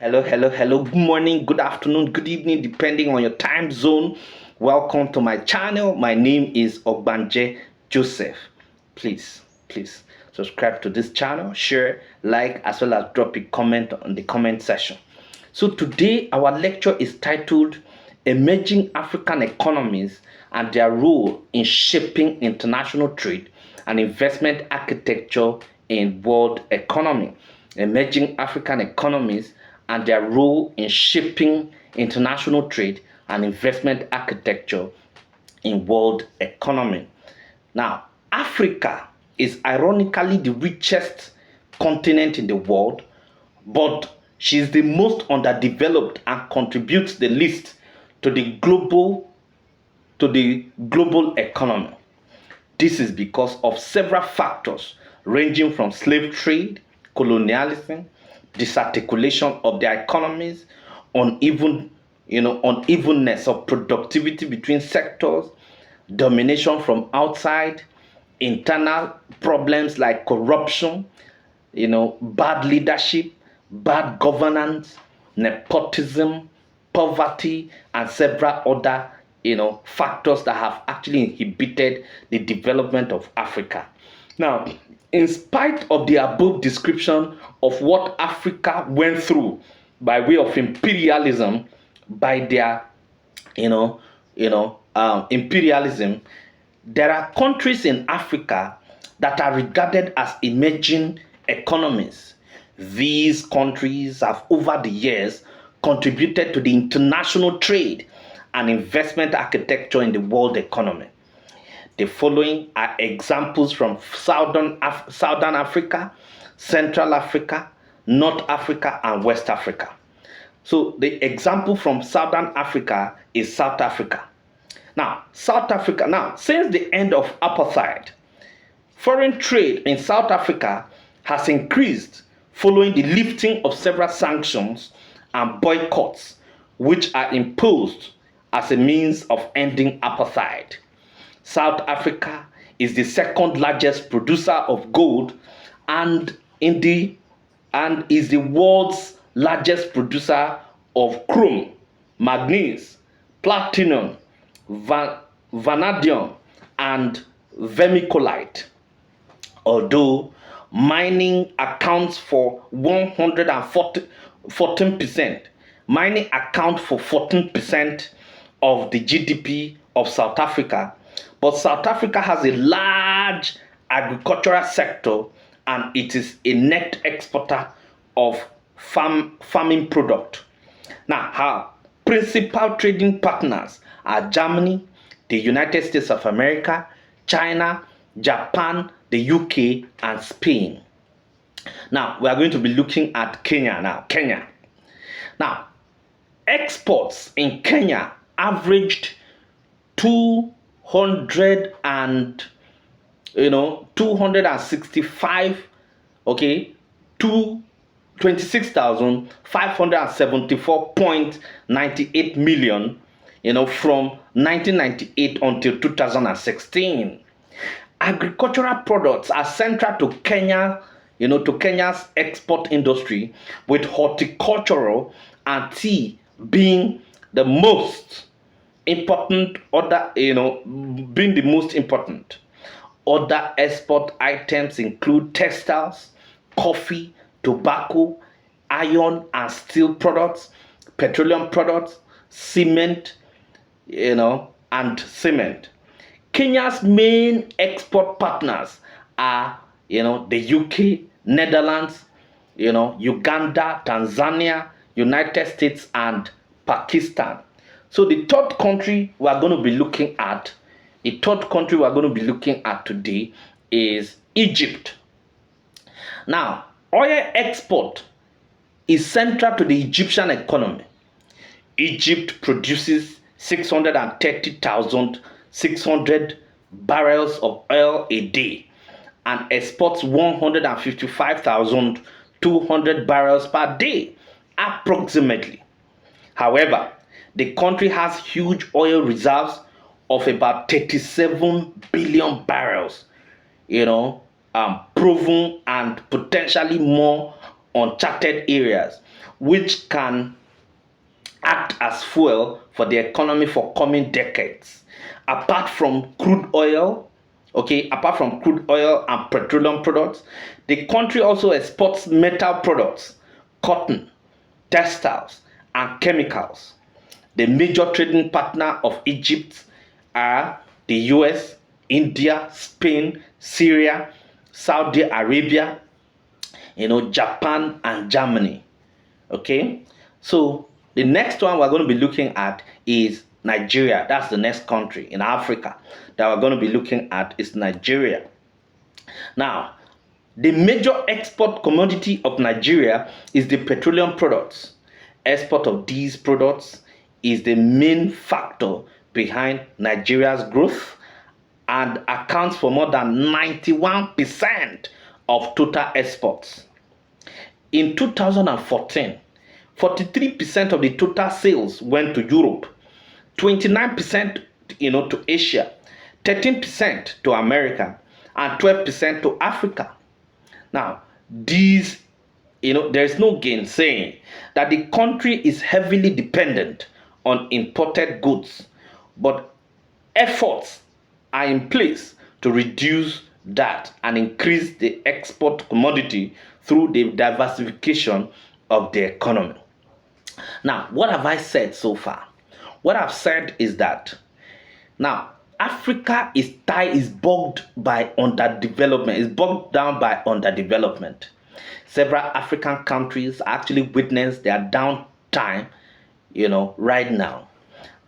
Hello, hello, hello. Good morning, good afternoon, good evening, depending on your time zone. Welcome to my channel. My name is Ogbanje Joseph. Please subscribe to this channel, share, like, as well as drop a comment on the comment section. So today our lecture is titled Emerging African Economies and Their Role in Shaping International Trade and Investment Architecture in World Economy. Emerging African Economies and Their Role in Shaping International Trade and Investment Architecture in World Economy. Now, Africa is ironically the richest continent in the world, but she is the most underdeveloped and contributes the least to the global economy. This is because of several factors ranging from slave trade, colonialism, disarticulation of their economies, unevenness of productivity between sectors, domination from outside, internal problems like corruption, bad leadership, bad governance, nepotism, poverty, and several other, factors that have actually inhibited the development of Africa. Now, in spite of the above description of what Africa went through by way of imperialism, by their, imperialism, there are countries in Africa that are regarded as emerging economies. These countries have over the years contributed to the international trade and investment architecture in the world economy. The following are examples from Southern Africa, Central Africa, North Africa, and West Africa. So the example from Southern Africa is South Africa. Now, since the end of apartheid, foreign trade in South Africa has increased following the lifting of several sanctions and boycotts, which are imposed as a means of ending apartheid. South Africa is the second largest producer of gold and is the world's largest producer of chrome, manganese, platinum, vanadium, and vermiculite. Although mining accounts for 114%, mining accounts for 14% of the GDP of South Africa, but South Africa has a large agricultural sector and it is a net exporter of farming product. Now, her principal trading partners are Germany, the United States of America, China, Japan, the UK, and Spain. Now, we are going to be looking at Kenya now. Now, exports in Kenya averaged 265, okay, 26,574.98 million, from 1998 until 2016. Agricultural products are central to Kenya's export industry, with horticultural and tea being the most important Other export items include textiles, coffee, tobacco, iron and steel products, petroleum products, cement, and cement. Kenya's main export partners are, the UK, Netherlands, Uganda, Tanzania, United States, and Pakistan. So the third country we are going to be looking at today is Egypt. Now, oil export is central to the Egyptian economy. Egypt produces 630,600 barrels of oil a day and exports 155,200 barrels per day, approximately. However, the country has huge oil reserves of about 37 billion barrels, proven and potentially more uncharted areas, which can act as fuel for the economy for coming decades. Apart from crude oil, apart from crude oil and petroleum products, the country also exports metal products, cotton, textiles, and chemicals. The major trading partner of Egypt are the US, India, Spain, Syria, Saudi Arabia, Japan, and Germany. Okay, so the next one we're going to be looking at is Nigeria. That's the next country in Africa that we're going to be looking at is Nigeria. Now, the major export commodity of Nigeria is the petroleum products. Export of these products is the main factor behind Nigeria's growth and accounts for more than 91% of total exports. In 2014, 43% of the total sales went to Europe, 29% to Asia, 13% to America, and 12% to Africa. Now, these, there is no gainsaying that the country is heavily dependent on imported goods, but efforts are in place to reduce that and increase the export commodity through the diversification of the economy. Now, what have I said so far? What I've said is that now Africa is bogged by underdevelopment, is bogged down by underdevelopment. Several African countries actually witness their downtime, right now.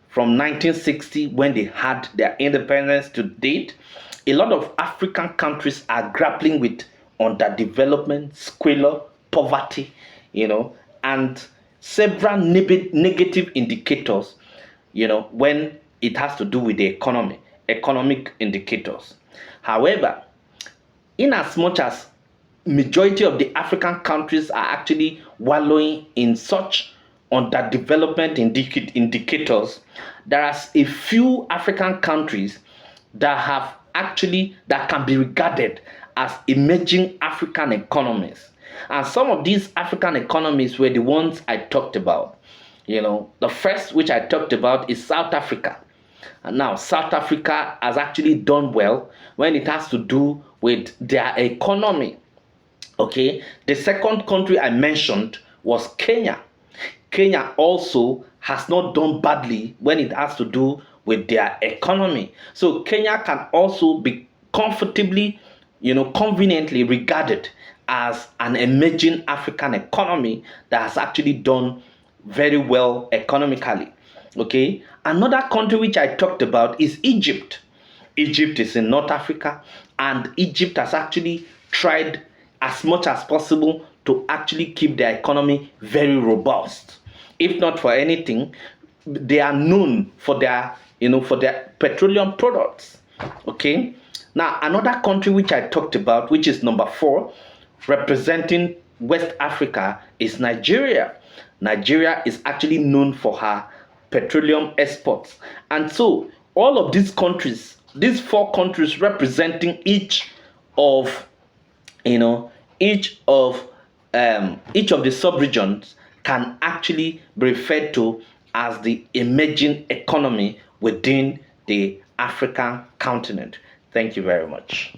From 1960, when they had their independence to date, a lot of African countries are grappling with underdevelopment, squalor, poverty, and several negative indicators, when it has to do with the economy, economic indicators. However, in as much as majority of the African countries are actually wallowing in such underdevelopment indicators, there are a few African countries that can be regarded as emerging African economies. And some of these African economies were the ones I talked about. The first which I talked about is South Africa. And now South Africa has actually done well when it has to do with their economy. Okay, the second country I mentioned was Kenya. Kenya also has not done badly when it has to do with their economy. So Kenya can also be comfortably, conveniently regarded as an emerging African economy that has actually done very well economically. Okay, another country which I talked about is Egypt. Egypt is in North Africa, and Egypt has actually tried as much as possible to actually keep their economy very robust. If not for anything, they are known for their petroleum products. Okay, now another country which I talked about, which is number 4, representing West Africa, is Nigeria. Nigeria is actually known for her petroleum exports, and so all of these countries, these 4 countries representing each of each of the sub-regions, can actually be referred to as the emerging economy within the African continent. Thank you very much.